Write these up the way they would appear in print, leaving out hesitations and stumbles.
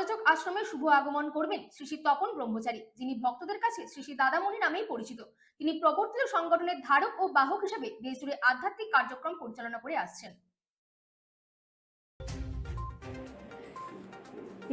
অযাচক আশ্রমে শুভ আগমন করবেন শ্রী শ্রী তপন ব্রহ্মচারী, যিনি ভক্তদের কাছে শ্রী শ্রী দাদামণি নামেই পরিচিত। তিনি প্রবর্তিত সংগঠনের ধারক ও বাহক হিসেবে দেশজুড়ে আধ্যাত্মিক কার্যক্রম পরিচালনা করে আসছেন।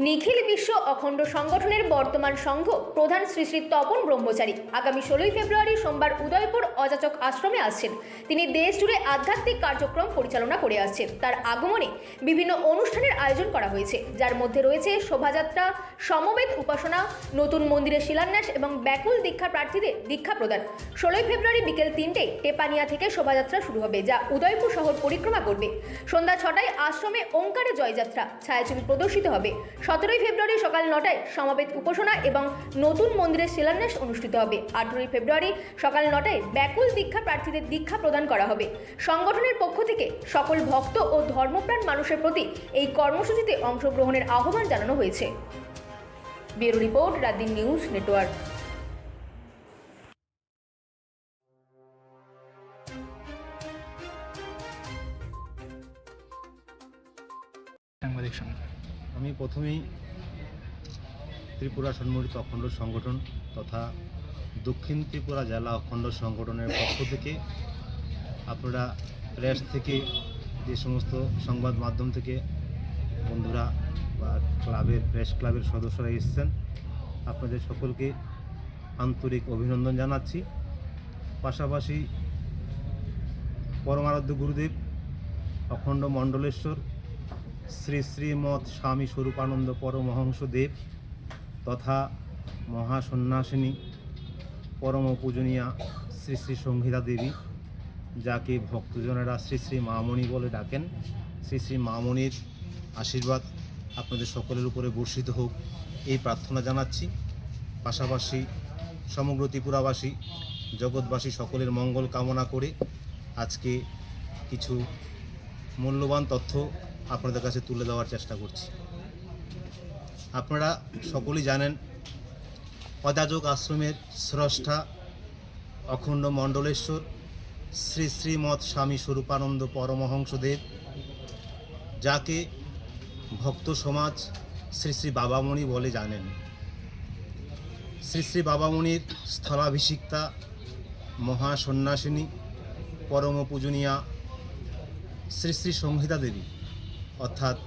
নিখিল বিশ্ব অখণ্ড সংগঠনের বর্তমান সংঘ প্রধান শ্রী শ্রী তপন ব্রহ্মচারী আগামী 16ই ফেব্রুয়ারি সোমবার উদয়পুর অযাচক আশ্রমে আসছেন। তিনি দেশ জুড়ে আধ্যাত্মিক কার্যক্রম পরিচালনা করে আসছেন। তার আগমনে বিভিন্ন অনুষ্ঠানের আয়োজন করা হয়েছে, যার মধ্যে রয়েছে শোভাযাত্রা, সমবেত উপাসনা, নতুন মন্দিরের শিলান্যাস এবং ব্যাকুল দীক্ষা প্রার্থীদের দীক্ষা প্রদান। 16ই ফেব্রুয়ারি বিকেল 3টায় টেপানিয়া থেকে শোভাযাত্রা শুরু হবে, যা উদয়পুর শহর পরিক্রমা করবে। সন্ধ্যা 6টায় আশ্রমে ওঙ্কারে জয়যাত্রা, ছায়াছবি প্রদর্শিত হবে। 17ই ফেব্রুয়ারি সকাল 9টায় সমাবেত উপাসনা এবং নতুন মন্দিরের শিলান্যাস অনুষ্ঠিত হবে। 18ই ফেব্রুয়ারি সকাল 9টায় ব্যাকুল দীক্ষা প্রার্থীদের দীক্ষা প্রদান করা হবে। সংগঠনের পক্ষ থেকে সকল ভক্ত ও ধর্মপ্রাণ মানুষের প্রতি এই কর্মসূচিতে অংশগ্রহণের আহ্বান জানানো হয়েছে। Bureau report, রাতদিন news network. আমি প্রথমেই ত্রিপুরা সম্মিলিত অখণ্ড সংগঠন তথা দক্ষিণ ত্রিপুরা জেলা অখণ্ড সংগঠনের পক্ষ থেকে আপনারা প্রেস থেকে যে সমস্ত সংবাদ মাধ্যম থেকে বন্ধুরা বা ক্লাবের প্রেস ক্লাবের সদস্যরা এসেছেন, আপনাদের সকলকে আন্তরিক অভিনন্দন জানাচ্ছি। পাশাপাশি পরমারাধ্য গুরুদেব অখণ্ড মণ্ডলেশ্বর শ্রী শ্রীমৎ স্বামী স্বরূপানন্দ পরমহংস দেব তথা মহাসন্ন্যাসিনী পরম পূজনীয়া শ্রী শ্রী সংহিতা দেবী, যাকে ভক্তজনেরা শ্রী শ্রী মামণি বলে ডাকেন, শ্রী শ্রী মামণির আশীর্বাদ আপনাদের সকলের উপরে বর্ষিত হোক, এই প্রার্থনা জানাচ্ছি। পাশাপাশি সমগ্র ত্রিপুরাবাসী জগৎবাসী সকলের মঙ্গল কামনা করে আজকে কিছু মূল্যবান তথ্য আপনাদের কাছে তুলে দেওয়ার চেষ্টা করছি। আপনারা সকলেই জানেন, অযাচক আশ্রমের স্রষ্টা অখণ্ড মণ্ডলেশ্বর শ্রী শ্রীমৎ স্বামী স্বরূপানন্দ পরমহংসদেব, যাকে ভক্ত সমাজ শ্রী শ্রী বাবামণি বলে জানেন। শ্রী শ্রী বাবামণির স্থলাভিষিক্তা মহাসন্ন্যাসিনী পরম পূজনীয়া শ্রী শ্রী সংহিতা দেবী, অর্থাৎ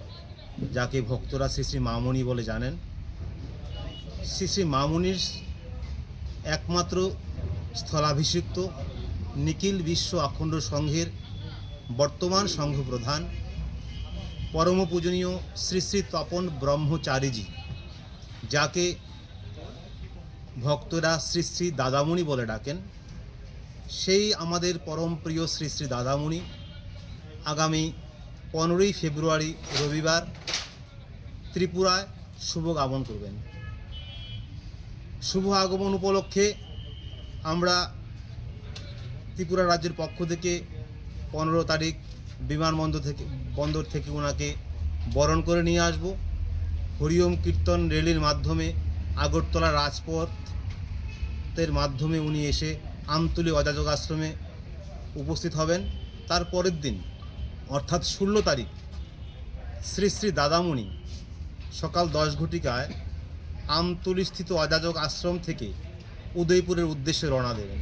যাকে ভক্তরা শ্রী শ্রী মামণি বলে জানেন, শ্রী শ্রী মামণির একমাত্র স্থলাভিষিক্ত নিখিল বিশ্ব অখণ্ড সংঘের বর্তমান সংঘ প্রধান পরম পূজনীয় শ্রী শ্রী তপন ব্রহ্মচারীজি, যাকে ভক্তরা শ্রী শ্রী দাদামণি বলে ডাকেন, সেই আমাদের পরম প্রিয় শ্রী শ্রী দাদামণি আগামী 15ই ফেব্রুয়ারি রবিবার ত্রিপুরায় শুভ আগমন করবেন। শুভ আগমন উপলক্ষে আমরা ত্রিপুরা রাজ্যের পক্ষ থেকে 15 তারিখ বন্দর থেকে ওনাকে বরণ করে নিয়ে আসব। হরিওম কীর্তন র্যালির মাধ্যমে আগরতলা রাজপথের মাধ্যমে উনি এসে আমতলী অযাচক আশ্রমে উপস্থিত হবেন। তার পরের দিন অর্থাৎ 16 তারিখ শ্রী শ্রী দাদামণি সকাল 10 ঘটিকায় আমতলীস্থিত অযাচক আশ্রম থেকে উদয়পুরের উদ্দেশ্যে রওনা দেবেন।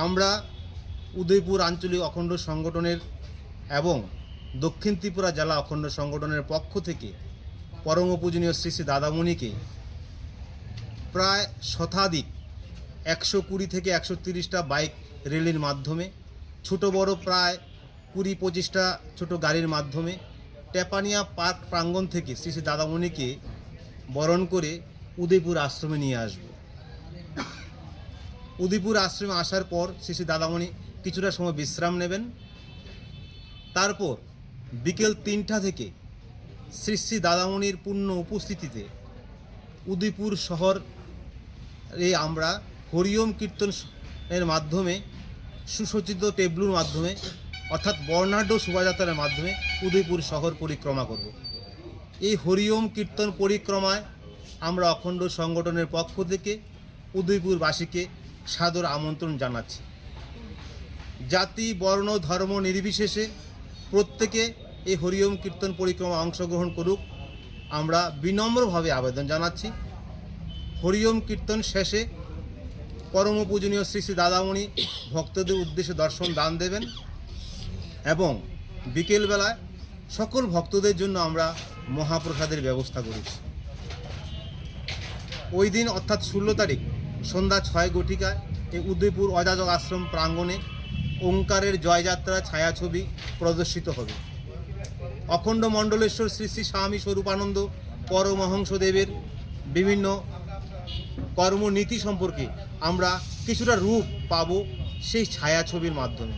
আমরা উদয়পুর আঞ্চলিক অখণ্ড সংগঠনের এবং দক্ষিণ ত্রিপুরা জেলা অখণ্ড সংগঠনের পক্ষ থেকে পরম পূজনীয় শ্রী শ্রী দাদামণিকে প্রায় শতাধিক 120 থেকে 130টা বাইক র্যালির মাধ্যমে, ছোট বড় প্রায় 20-25টা ছোট গাড়ির মাধ্যমে টেপানিয়া পার্ক প্রাঙ্গণ থেকে শ্রী শ্রী দাদামণিকে বরণ করে উদয়পুর আশ্রমে নিয়ে আসব। উদয়পুর আশ্রমে আসার পর শ্রী শ্রী দাদামণি কিছুটা সময় বিশ্রাম নেবেন। তারপর বিকেল 3টা থেকে শ্রী শ্রী দাদামণির পূর্ণ উপস্থিতিতে উদয়পুর শহরে আমরা হরিওম কীর্তনের মাধ্যমে সুসজ্জিত টেবলুর মাধ্যমে অর্থাৎ বর্ণাঢ্য শোভাযাত্রার মাধ্যমে উদয়পুর শহর পরিক্রমা করব। এই হরিওম কীর্তন পরিক্রমায় আমরা অখণ্ড সংগঠনের পক্ষ থেকে উদয়পুরবাসীকে সাদর আমন্ত্রণ জানাচ্ছি। জাতি, বর্ণ, ধর্ম নির্বিশেষে প্রত্যেকে এই হরিওম কীর্তন পরিক্রমা অংশগ্রহণ করুক। আমরা বিনম্রভাবে আবেদন জানাচ্ছি, হরিওম কীর্তন শেষে পরম পূজনীয় শ্রী শ্রী দাদামণি ভক্তদের উদ্দেশ্যে দর্শন দান দেবেন এবং বিকেলবেলায় সকল ভক্তদের জন্য আমরা মহাপ্রসাদের ব্যবস্থা করেছি। ওই দিন অর্থাৎ 16 তারিখ সন্ধ্যা 6 ঘটিকায় এই উদয়পুর অযাচক আশ্রম প্রাঙ্গণে ওঙ্কারের জয়যাত্রা ছায়াছবি প্রদর্শিত হবে। অখণ্ড মণ্ডলেশ্বর শ্রী শ্রী স্বামী স্বরূপানন্দ পরমহংসদেবের বিভিন্ন কর্মনীতি সম্পর্কে আমরা কিছুটা রূপ পাব সেই ছায়াছবির মাধ্যমে।